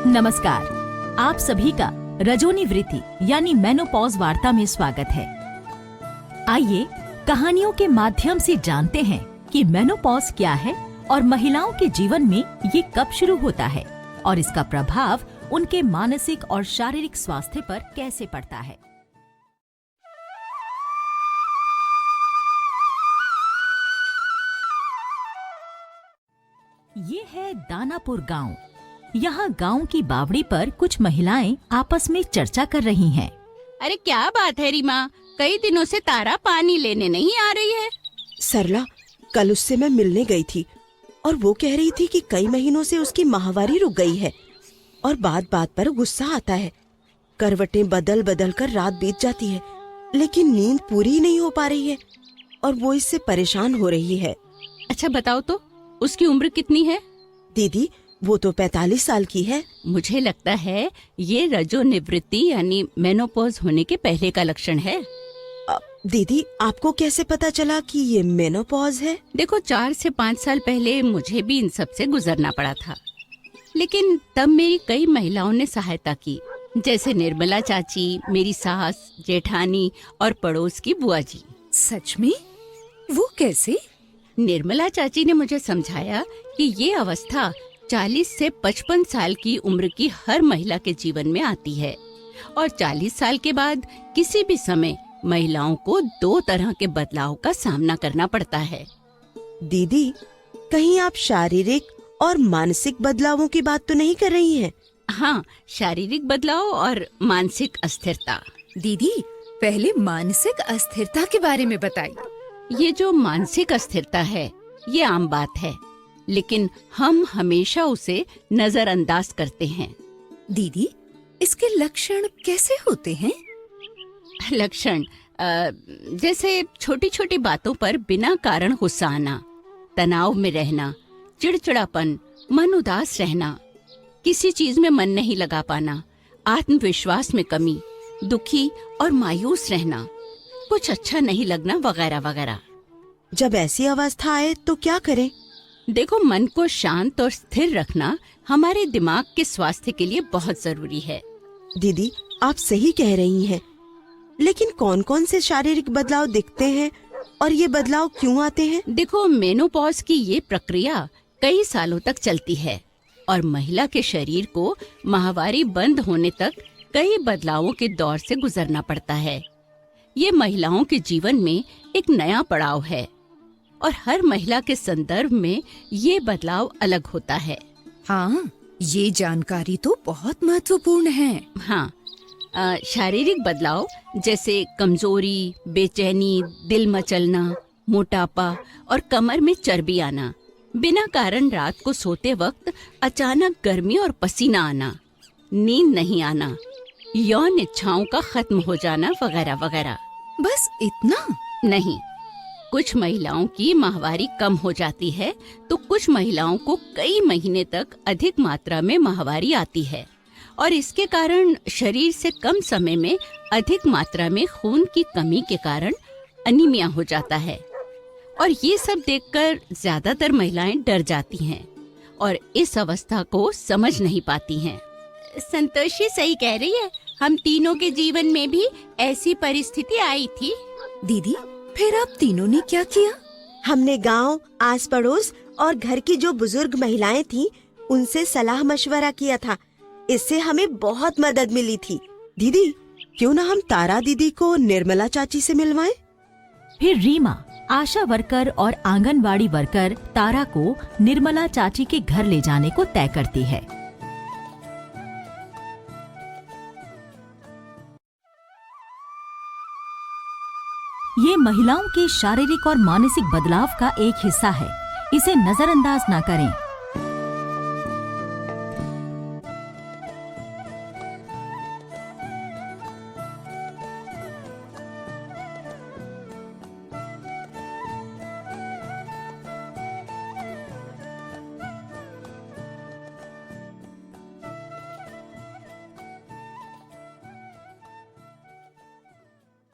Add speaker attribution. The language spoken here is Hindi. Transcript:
Speaker 1: नमस्कार। आप सभी का रजोनी वृत्ति यानी मेनोपॉज वार्ता में स्वागत है। आइए कहानियों के माध्यम से जानते हैं कि मेनोपॉज क्या है और महिलाओं के जीवन में ये कब शुरू होता है और इसका प्रभाव उनके मानसिक और शारीरिक स्वास्थ्य पर कैसे पड़ता है। ये है दानापुर गांव। यहाँ गांव की बावड़ी पर कुछ महिलाएं आपस में चर्चा कर रही हैं।
Speaker 2: अरे क्या बात है रीमा, कई दिनों से तारा पानी लेने नहीं आ रही है।
Speaker 3: सरला, कल उससे मैं मिलने गई थी और वो कह रही थी कि कई महीनों से उसकी माहवारी रुक गई है और बात बात पर गुस्सा आता है। करवटें बदल बदल कर रात बीत जाती है लेकिन नींद पूरी नहीं हो पा रही है और वो इससे परेशान हो रही है।
Speaker 2: अच्छा बताओ तो, उसकी उम्र कितनी है?
Speaker 3: दीदी, वो तो 45 साल की है।
Speaker 2: मुझे लगता है ये रजोनिवृत्ति यानी मेनोपॉज होने के पहले का लक्षण है।
Speaker 3: दीदी, आपको कैसे पता चला कि ये मेनोपॉज है?
Speaker 2: देखो, 4 से 5 साल पहले मुझे भी इन सब से गुजरना पड़ा था, लेकिन तब मेरी कई महिलाओं ने सहायता की, जैसे निर्मला चाची, मेरी सास, जेठानी और पड़ोस की बुआ जी।
Speaker 4: सच में? वो कैसे?
Speaker 2: निर्मला चाची ने मुझे समझाया कि ये अवस्था 40 से 55 साल की उम्र की हर महिला के जीवन में आती है और 40 साल के बाद किसी भी समय महिलाओं को 2 तरह के बदलाव का सामना करना पड़ता है।
Speaker 3: दीदी, कहीं आप शारीरिक और मानसिक बदलावों की बात तो नहीं कर रही हैं?
Speaker 2: हाँ, शारीरिक बदलाव और मानसिक अस्थिरता।
Speaker 4: दीदी, पहले मानसिक अस्थिरता के बारे में बताइए।
Speaker 2: ये जो मानसिक अस्थिरता है, ये आम बात है, लेकिन हम हमेशा उसे नजरअंदाज करते हैं।
Speaker 4: दीदी, इसके लक्षण कैसे होते हैं?
Speaker 2: लक्षण जैसे छोटी छोटी बातों पर बिना कारण गुस्सा आना, तनाव में रहना, चिड़चिड़ापन, मन उदास रहना, किसी चीज में मन नहीं लगा पाना, आत्मविश्वास में कमी, दुखी और मायूस रहना, कुछ अच्छा नहीं लगना वगैरह वगैरह।
Speaker 3: जब ऐसी अवस्था आए तो क्या करें?
Speaker 2: देखो, मन को शांत और स्थिर रखना हमारे दिमाग के स्वास्थ्य के लिए बहुत जरूरी है।
Speaker 3: दीदी, आप सही कह रही हैं, लेकिन कौन कौन से शारीरिक बदलाव दिखते हैं और ये बदलाव क्यों आते हैं?
Speaker 2: देखो, मेनोपॉज की ये प्रक्रिया कई सालों तक चलती है और महिला के शरीर को माहवारी बंद होने तक कई बदलावों के दौर से गुजरना पड़ता है। ये महिलाओं के जीवन में एक नया पड़ाव है और हर महिला के संदर्भ में ये बदलाव अलग होता है।
Speaker 4: हाँ, ये जानकारी तो बहुत महत्वपूर्ण है।
Speaker 2: हाँ, शारीरिक बदलाव जैसे कमजोरी, बेचैनी, दिल मचलना, मोटापा और कमर में चर्बी आना, बिना कारण रात को सोते वक्त अचानक गर्मी और पसीना आना, नींद नहीं आना, यौन इच्छाओं का खत्म हो जाना वगैरह वगैरह।
Speaker 4: बस इतना?
Speaker 2: नहीं, कुछ महिलाओं की माहवारी कम हो जाती है तो कुछ महिलाओं को कई महीने तक अधिक मात्रा में माहवारी आती है और इसके कारण शरीर से कम समय में अधिक मात्रा में खून की कमी के कारण अनीमिया हो जाता है और ये सब देखकर ज्यादातर महिलाएं डर जाती हैं और इस अवस्था को समझ नहीं पाती हैं। संतोषी सही कह रही है, हम तीनों के जीवन में भी ऐसी परिस्थिति आई थी।
Speaker 4: दीदी, फिर आप तीनों ने क्या किया?
Speaker 3: हमने गांव, आस पड़ोस और घर की जो बुजुर्ग महिलाएं थीं, उनसे सलाह मशवरा किया था। इससे हमें बहुत मदद मिली थी। दीदी, क्यों ना हम तारा दीदी को निर्मला चाची से मिलवाएं?
Speaker 1: फिर रीमा, आशा वर्कर और आंगनवाड़ी वर्कर तारा को निर्मला चाची के घर ले जाने को तय करती है। ये महिलाओं के शारीरिक और मानसिक बदलाव का एक हिस्सा है। इसे नजरअंदाज ना करें।